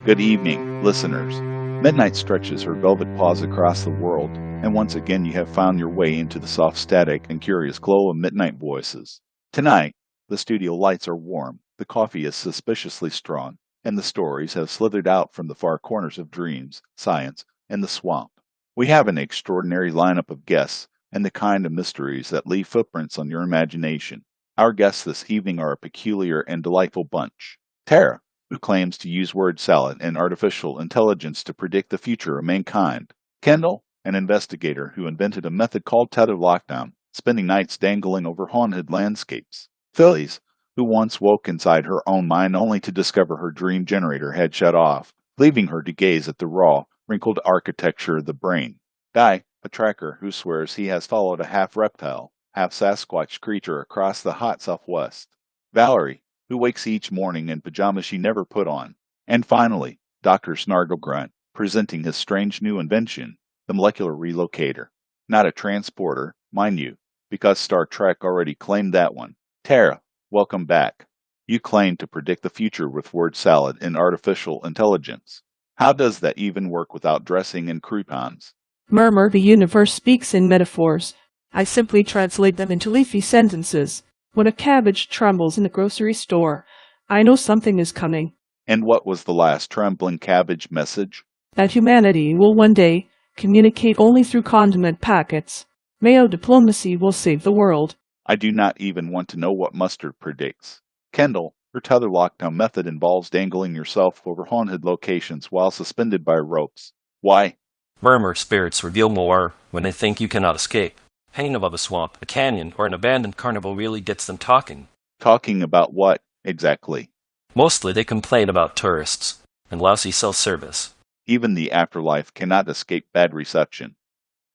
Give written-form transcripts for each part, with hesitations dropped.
Good evening, listeners. Midnight stretches her velvet paws across the world, and once again you have found your way into the soft static and curious glow of midnight voices. Tonight, the studio lights are warm, the coffee is suspiciously strong, and the stories have slithered out from the far corners of dreams, science, and the swamp. We have an extraordinary lineup of guests and the kind of mysteries that leave footprints on your imagination. Our guests this evening are a peculiar and delightful bunch. Tarrah, who claims to use word salad and artificial intelligence to predict the future of mankind. Kendall, an investigator who invented a method called Tether Lockdown, spending nights dangling over haunted landscapes. Phyllis, who once woke inside her own mind only to discover her dream generator had shut off, leaving her to gaze at the raw, wrinkled architecture of the brain. Guy, a tracker who swears he has followed a half-reptile, half-sasquatch creature across the hot southwest. Valerie, who wakes each morning in pajamas she never put on. And finally, Dr. Snargalgrunt, presenting his strange new invention, the Molecular Re-Locator. Not a transporter, mind you, because Star Trek already claimed that one. Tarrah, welcome back. You claim to predict the future with word salad and artificial intelligence. How does that even work without dressing in croutons? Murmur, the universe speaks in metaphors. I simply translate them into leafy sentences. When a cabbage trembles in the grocery store, I know something is coming. And what was the last trembling cabbage message? That humanity will one day communicate only through condiment packets. Mayo diplomacy will save the world. I do not even want to know what mustard predicts. Kendall, her Tether Lockdown method involves dangling yourself over haunted locations while suspended by ropes. Why? Murmur spirits reveal more when they think you cannot escape. Hanging above a swamp, a canyon, or an abandoned carnival really gets them talking. Talking about what, exactly? Mostly they complain about tourists and lousy self-service. Even the afterlife cannot escape bad reception.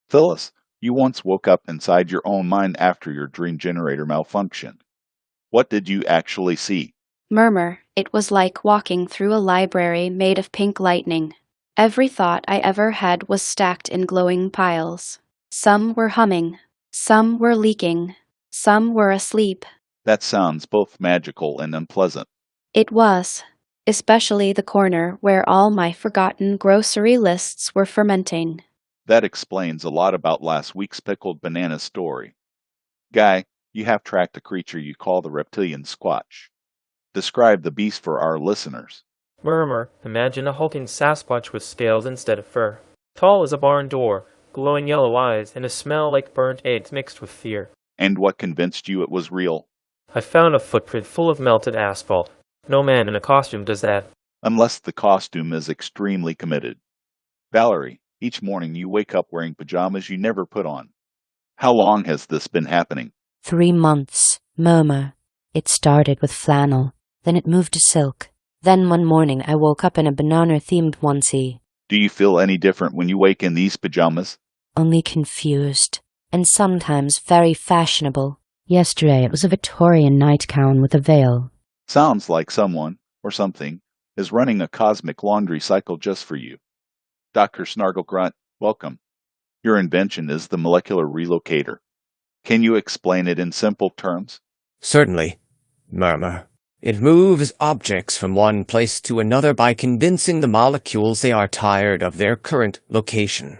Phyllis, you once woke up inside your own mind after your dream generator malfunctioned. What did you actually see? Murmur, it was like walking through a library made of pink lightning. Every thought I ever had was stacked in glowing piles. Some were humming. Some were leaking. Some were asleep. That sounds both magical and unpleasant. It was, especially the corner where all my forgotten grocery lists were fermenting. That explains a lot about last week's pickled banana story. Guy, you have tracked a creature you call the Reptilian-Squatch. Describe the beast for our listeners. Murmur, imagine a hulking Sasquatch with scales instead of fur. Tall as a barn door, glowing yellow eyes, and a smell like burnt eggs mixed with fear. And what convinced you it was real? I found a footprint full of melted asphalt. No man in a costume does that. Unless the costume is extremely committed. Valerie, each morning you wake up wearing pajamas you never put on. How long has this been happening? 3 months. Murmur. It started with flannel, then it moved to silk. Then one morning I woke up in a banana-themed onesie. Do you feel any different when you wake in these pajamas? Only confused, and sometimes very fashionable. Yesterday it was a Victorian nightgown with a veil. Sounds like someone, or something, is running a cosmic laundry cycle just for you. Dr. Snargalgrunt, welcome. Your invention is the Molecular Re-Locator. Can you explain it in simple terms? Certainly, Murmur. It moves objects from one place to another by convincing the molecules they are tired of their current location.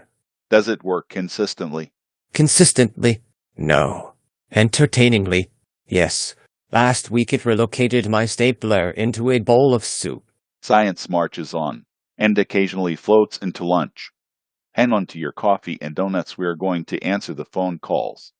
Does it work consistently? Consistently? No. Entertainingly? Yes. Last week it relocated my stapler into a bowl of soup. Science marches on, and occasionally floats into lunch. Hang on to your coffee and donuts, we are going to answer the phone calls.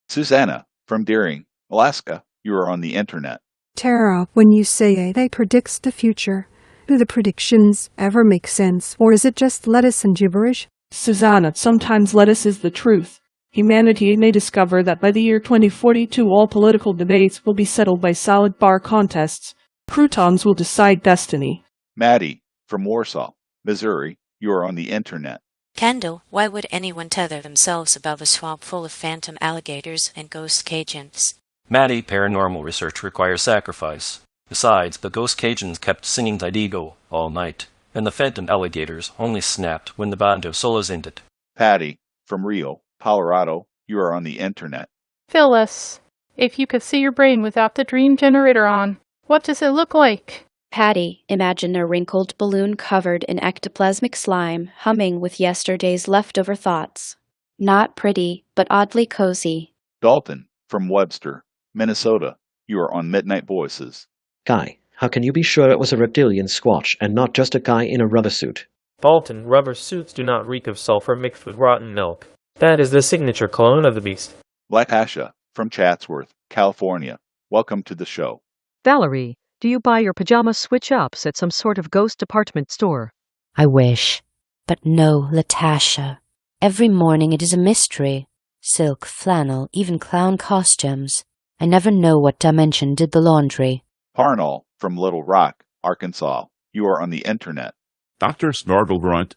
Susanna, from Deering, Alaska, you are on the internet. Tarrah, when you say they predicts the future, do the predictions ever make sense, or is it just lettuce and gibberish? Susanna, sometimes lettuce is the truth. Humanity may discover that by the year 2042 all political debates will be settled by salad bar contests. Croutons will decide destiny. Maddie, from Warsaw, Missouri, you are on the internet. Kendall, why would anyone tether themselves above a swamp full of phantom alligators and ghost Cajuns? Maddie, paranormal research requires sacrifice. Besides, the ghost Cajuns kept singing Didigo all night, and the phantom alligators only snapped when the bando solos ended. Patty, from Rio, Colorado, you are on the internet. Phyllis, if you could see your brain without the dream generator on, what does it look like? Patty, imagine a wrinkled balloon covered in ectoplasmic slime, humming with yesterday's leftover thoughts. Not pretty, but oddly cozy. Dalton, from Webster, Minnesota, you are on Midnight Voices. Guy, how can you be sure it was a Reptilian-Squatch and not just a guy in a rubber suit? Bolton, rubber suits do not reek of sulfur mixed with rotten milk. That is the signature cologne of the beast. Black Asha, from Chatsworth, California, welcome to the show. Valerie, do you buy your pajama switch-ups at some sort of ghost department store? I wish. But no, Latasha. Every morning it is a mystery. Silk, flannel, even clown costumes. I never know what dimension did the laundry. Paranormal, from Little Rock, Arkansas, you are on the internet. Dr. Snargalgrunt,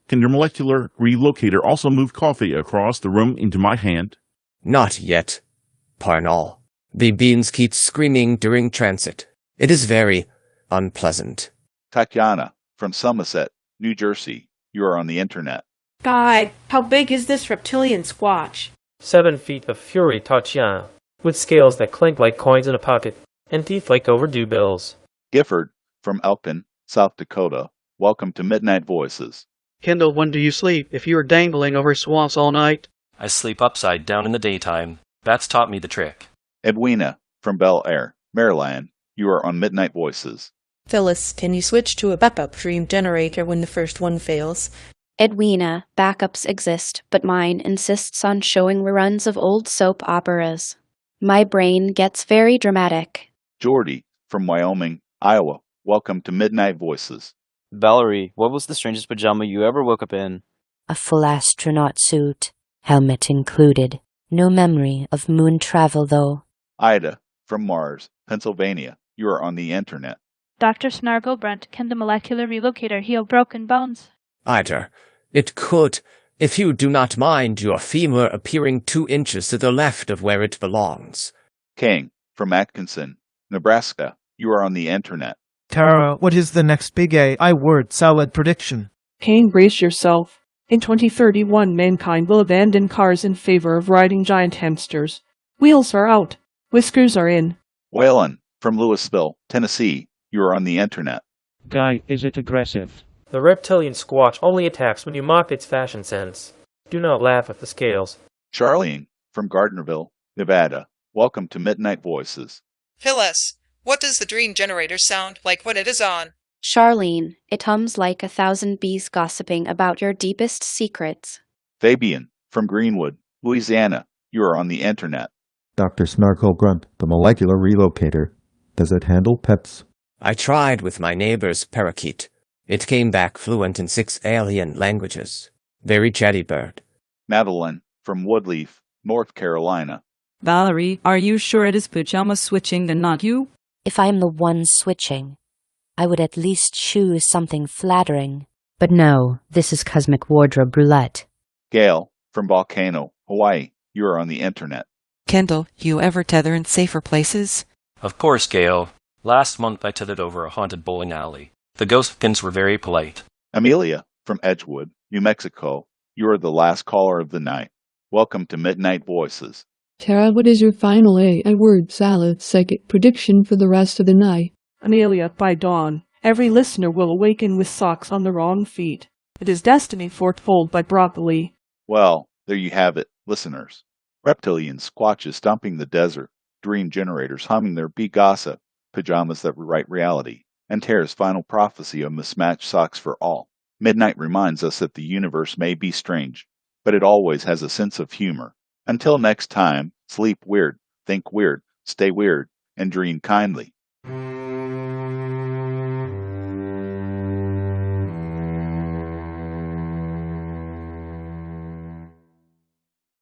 can your Molecular Re-Locator also move coffee across the room into my hand? Not yet, Paranormal. The beans keep screaming during transit. It is very unpleasant. Tatiana, from Somerset, New Jersey, you are on the internet. Guy, how big is this Reptilian-Squatch? 7 feet of fury, Tatiana, with scales that clink like coins in a pocket, and teeth like overdue bills. Gifford, from Elkton, South Dakota, welcome to Midnight Voices. Kendall, when do you sleep if you are dangling over swamps all night? I sleep upside down in the daytime. Bats taught me the trick. Edwina, from Bel Air, Maryland, you are on Midnight Voices. Phyllis, can you switch to a backup Dream Generator when the first one fails? Edwina, backups exist, but mine insists on showing reruns of old soap operas. My brain gets very dramatic. Jordy, from Wyoming, Iowa, welcome to Midnight Voices. Valerie, what was the strangest pajama you ever woke up in? A full astronaut suit, helmet included. No memory of moon travel, though. Ida, from Mars, Pennsylvania, you are on the internet. Dr. Snargalgrunt, can the Molecular Re-Locator heal broken bones? Ida, it could, if you do not mind your femur appearing 2 inches to the left of where it belongs. King, from Atkinson, Nebraska, you are on the internet. Tarrah, what is the next big AI word salad prediction? Kane, brace yourself. In 2031, mankind will abandon cars in favor of riding giant hamsters. Wheels are out. Whiskers are in. Waylon, from Louisville, Tennessee, you are on the internet. Guy, is it aggressive? The Reptilian-Squatch only attacks when you mock its fashion sense. Do not laugh at the scales. Charlene, from Gardnerville, Nevada, welcome to Midnight Voices. Phyllis, what does the Dream Generator sound like when it is on? Charlene, it hums like 1,000 bees gossiping about your deepest secrets. Fabian, from Greenwood, Louisiana, you are on the internet. Dr. Snargalgrunt, the Molecular Re-Locator. Does it handle pets? I tried with my neighbor's parakeet. It came back fluent in 6 alien languages. Very chatty bird. Madeline, from Woodleaf, North Carolina. Valerie, are you sure it is pajama switching and not you? If I am the one switching, I would at least choose something flattering. But no, this is cosmic wardrobe roulette. Gail, from Volcano, Hawaii, you are on the internet. Kendall, you ever tether in safer places? Of course, Gail. Last month I tethered over a haunted bowling alley. The ghostkins were very polite. Amelia, from Edgewood, New Mexico, you are the last caller of the night. Welcome to Midnight Voices. Tarrah, what is your final AI word salad psychic prediction for the rest of the night? Amelia, by dawn, every listener will awaken with socks on the wrong feet. It is destiny foretold by broccoli. Well, there you have it, listeners. Reptilian-Squatch is stomping the desert, Dream Generators humming their bee gossip, pajamas that rewrite reality, and Tarrah's final prophecy of mismatched socks for all. Midnight reminds us that the universe may be strange, but it always has a sense of humor. Until next time, sleep weird, think weird, stay weird, and dream kindly.